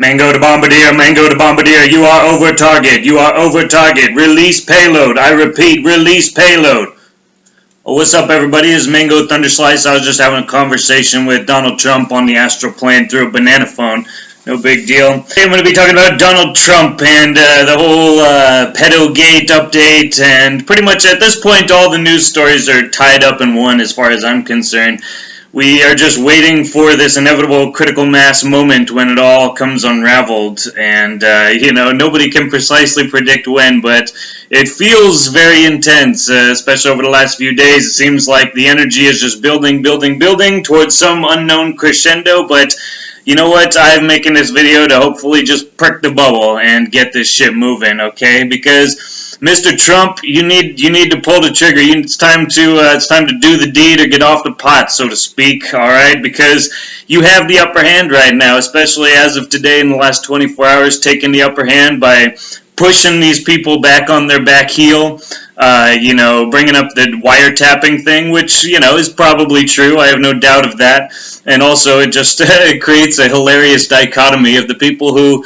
Mango to Bombardier, you are over target, release payload, I repeat, release payload. Well, what's up everybody, it's Mango Thunderslice. I was just having a conversation with Donald Trump on the astral plane through a banana phone. No big deal. Today I'm going to be talking about Donald Trump and the whole PedoGate update, and pretty much at this point all the news stories are tied up in one as far as I'm concerned. We are just waiting for this inevitable critical mass moment when it all comes unraveled, and nobody can precisely predict when, but it feels very intense, especially over the last few days. It seems like the energy is just building towards some unknown crescendo, but you know what? I'm making this video to hopefully just prick the bubble and get this shit moving, okay? Because Mr. Trump, you need to pull the trigger. It's time to do the deed or get off the pot, so to speak. All right, because you have the upper hand right now, especially as of today in the last 24 hours, taking the upper hand by pushing these people back on their back heel. Bringing up the wiretapping thing, which, is probably true. I have no doubt of that. And also, it just creates a hilarious dichotomy of the people who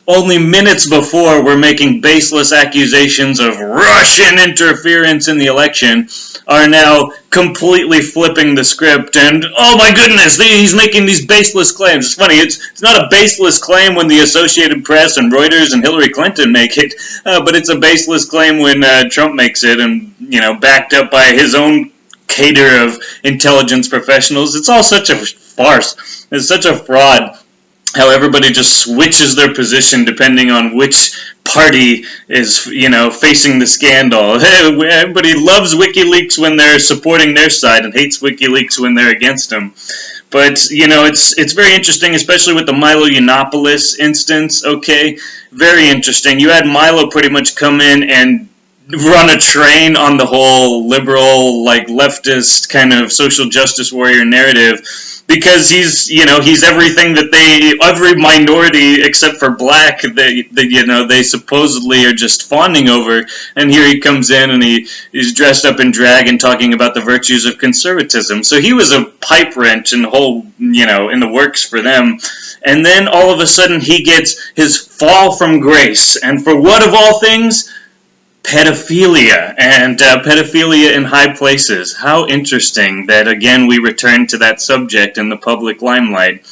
only minutes before were making baseless accusations of Russian interference in the election are now completely flipping the script and, oh my goodness, he's making these baseless claims. It's funny, it's not a baseless claim when the Associated Press and Reuters and Hillary Clinton make it, but it's a baseless claim when Trump makes it and, backed up by his own cadre of intelligence professionals. It's all such a farce. It's such a fraud. How everybody just switches their position depending on which party is, facing the scandal. Everybody loves WikiLeaks when they're supporting their side and hates WikiLeaks when they're against them. But, it's very interesting, especially with the Milo Yiannopoulos instance, okay? Very interesting. You had Milo pretty much come in and run a train on the whole liberal, leftist kind of social justice warrior narrative, because he's everything that every minority except for black, they supposedly are just fawning over, and here he comes in and he's dressed up in drag and talking about the virtues of conservatism. So he was a pipe wrench in the whole, in the works for them. And then all of a sudden he gets his fall from grace, and for what of all things? Pedophilia, and pedophilia in high places. How interesting that, again, we return to that subject in the public limelight.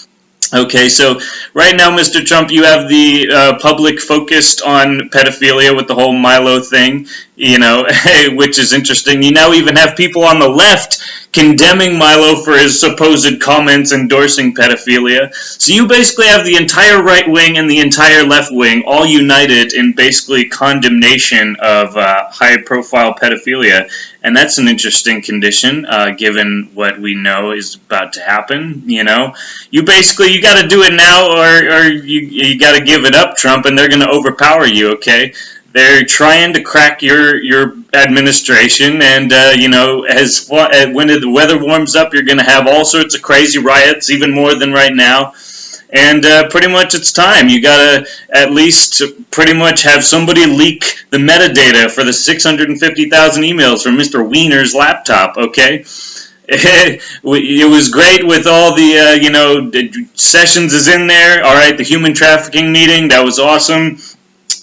Okay, so right now, Mr. Trump, you have the public focused on pedophilia with the whole Milo thing, which is interesting. You now even have people on the left condemning Milo for his supposed comments endorsing pedophilia. So you basically have the entire right wing and the entire left wing all united in basically condemnation of high-profile pedophilia. And that's an interesting condition, given what we know is about to happen, You got to do it now, or you got to give it up, Trump, and they're going to overpower you, okay? They're trying to crack your administration, and, when the weather warms up, you're going to have all sorts of crazy riots, even more than right now. And pretty much it's time. You gotta at least pretty much have somebody leak the metadata for the 650,000 emails from Mr. Wiener's laptop, okay? It was great with all the, Sessions is in there, alright, the human trafficking meeting, that was awesome.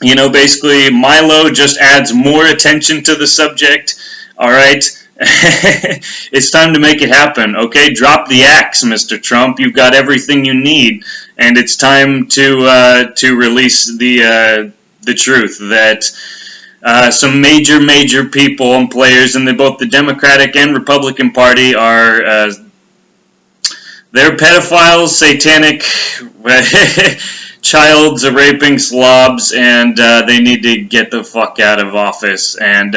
Basically Milo just adds more attention to the subject, alright? It's time to make it happen, okay? Drop the axe, Mr. Trump. You've got everything you need, and it's time to release the truth that some major people and players in both the Democratic and Republican Party are they're pedophiles, satanic child raping slobs, and they need to get the fuck out of office. And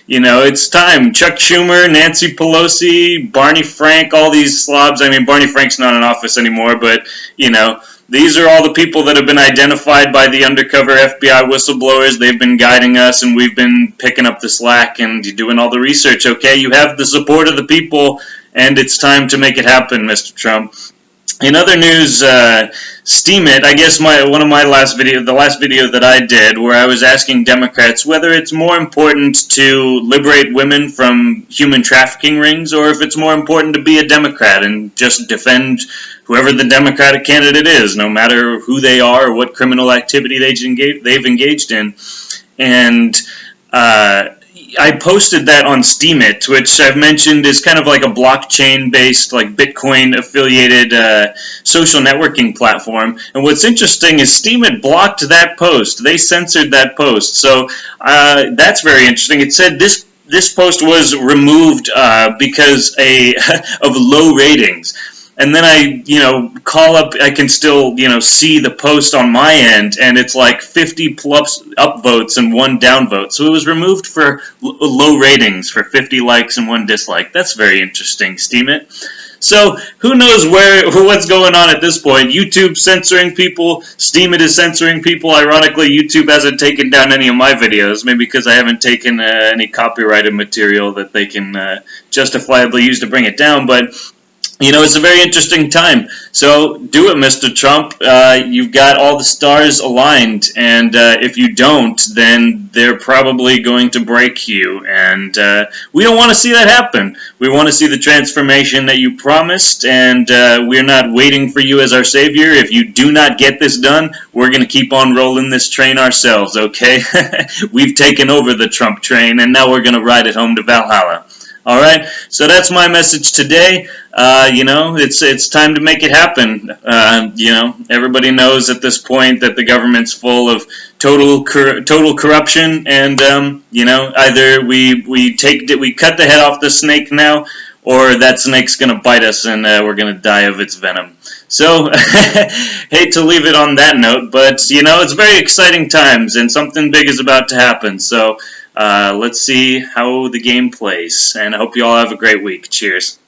it's time. Chuck Schumer, Nancy Pelosi, Barney Frank, all these slobs. I mean, Barney Frank's not in office anymore, but these are all the people that have been identified by the undercover FBI whistleblowers. They've been guiding us, and we've been picking up the slack and doing all the research. Okay, you have the support of the people, and it's time to make it happen, Mr. Trump. In other news, Steam It. I guess the last video that I did, where I was asking Democrats whether it's more important to liberate women from human trafficking rings, or if it's more important to be a Democrat and just defend whoever the Democratic candidate is, no matter who they are or what criminal activity they've engaged in. And I posted that on Steemit, which I've mentioned is kind of like a blockchain-based, like Bitcoin-affiliated social networking platform. And what's interesting is Steemit blocked that post. They censored that post. So that's very interesting. It said this post was removed because of low ratings. And then I call up, I can still, see the post on my end, and it's like 50 plus upvotes and 1 downvote. So it was removed for low ratings, for 50 likes and 1 dislike. That's very interesting, Steemit. So who knows what's going on at this point? YouTube censoring people, Steemit is censoring people. Ironically, YouTube hasn't taken down any of my videos, maybe because I haven't taken any copyrighted material that they can justifiably use to bring it down, but it's a very interesting time. So do it, Mr. Trump. You've got all the stars aligned, and if you don't, then they're probably going to break you. And we don't want to see that happen. We want to see the transformation that you promised, and we're not waiting for you as our savior. If you do not get this done, we're going to keep on rolling this train ourselves, okay? We've taken over the Trump train, and now we're going to ride it home to Valhalla. Alright, so that's my message today. It's time to make it happen. Everybody knows at this point that the government's full of total corruption, and either we cut the head off the snake now, or that snake's gonna bite us and we're gonna die of its venom. So, hate to leave it on that note, but it's very exciting times, and something big is about to happen. So let's see how the game plays, and I hope you all have a great week. Cheers.